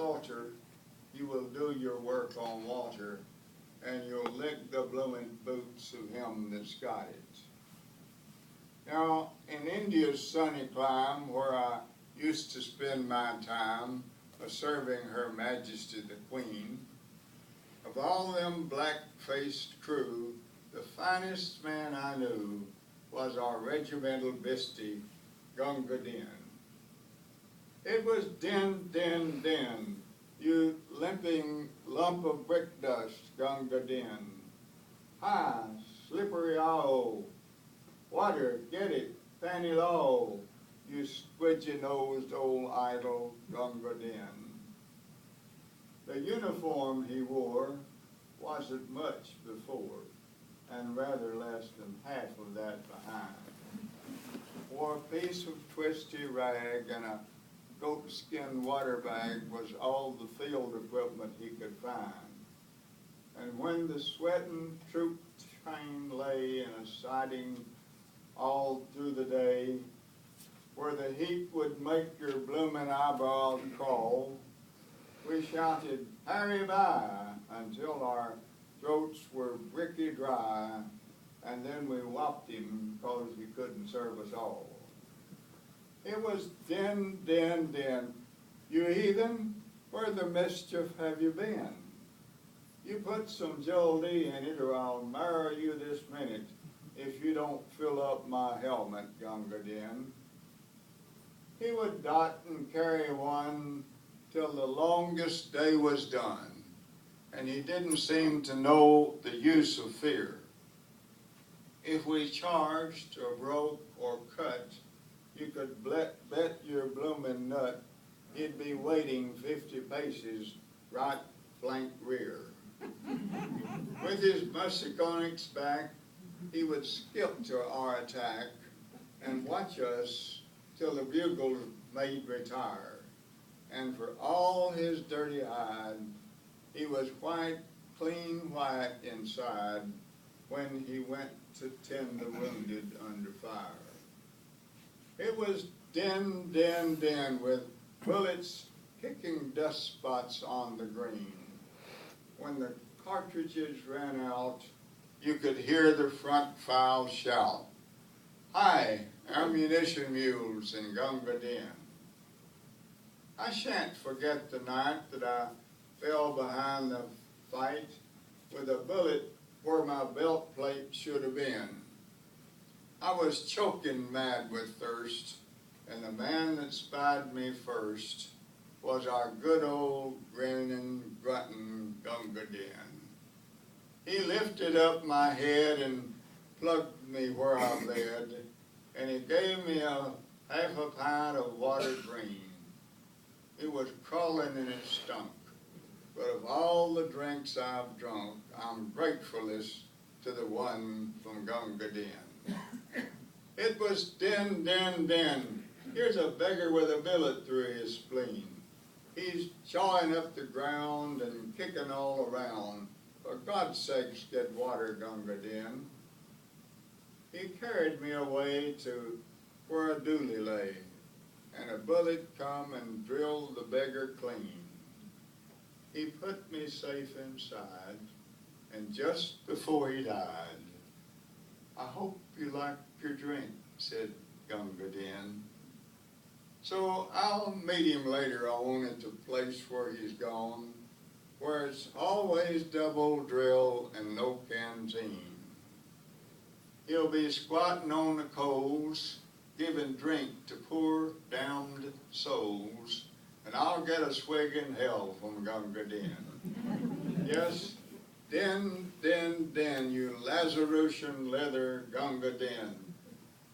slaughter, you will do your work on water, and you'll lick the blooming boots of him that's got it. Now, in India's sunny clime, where I used to spend my time serving Her Majesty the Queen, of all them black-faced crew, the finest man I knew was our regimental bistie, Gunga Din. It was din, din, din, you limping lump of brick dust, Gunga Din. Hi, slippery owl, water, get it, fanny low, you squidgy-nosed old idol, Gunga Din. The uniform he wore wasn't much before, and rather less than half of that behind. Wore a piece of twisty rag, and a goatskin water bag was all the field equipment he could find. And when the sweating troop train lay in a siding all through the day, where the heat would make your blooming eyebrows crawl, we shouted, "Harry by," until our throats were bricky dry, and then we whopped him because he couldn't serve us all. It was din, din, din. You heathen, where the mischief have you been? You put some Joldy in it, or I'll marrow you this minute if you don't fill up my helmet, Gunga Din. He would dot and carry one till the longest day was done, and he didn't seem to know the use of fear. If we charged or broke or cut, you could bet your bloomin' nut he'd be waiting 50 paces right flank rear. With his mussick on its back, he would skip to our attack and watch us till the bugles made retire. And for all his dirty hide, he was white, clean white inside when he went to tend the wounded under fire. It was din, din, din, with bullets kicking dust spots on the green. When the cartridges ran out, you could hear the front file shout, "Hi, ammunition mules in Gunga Din." I shan't forget the night that I fell behind the fight with a bullet where my belt plate should have been. I was choking mad with thirst, and the man that spied me first was our good old grinning, grunting Gunga Din. He lifted up my head and plugged me where I bled, and he gave me half a pint of water green. It was crawling and it stunk, but of all the drinks I've drunk, I'm gratefulest to the one from Gunga Din. It was din, din, din. Here's a beggar with a billet through his spleen. He's chawing up the ground and kicking all around. For God's sakes, get water, Gunga Din. He carried me away to where a dooley lay, and a bullet come and drilled the beggar clean. He put me safe inside, and just before he died, "I hope you liked your drink," said Gunga Din. So I'll meet him later on at the place where he's gone, where it's always double drill and no canteen. He'll be squatting on the coals, giving drink to poor damned souls, and I'll get a swig in hell from Gunga Din. Yes, din, din, din, you Lazarusian leather Gunga Din.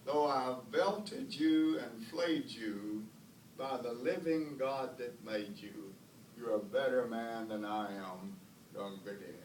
Though I've belted you and flayed you, by the living God that made you, you're a better man than I am, Gunga Din.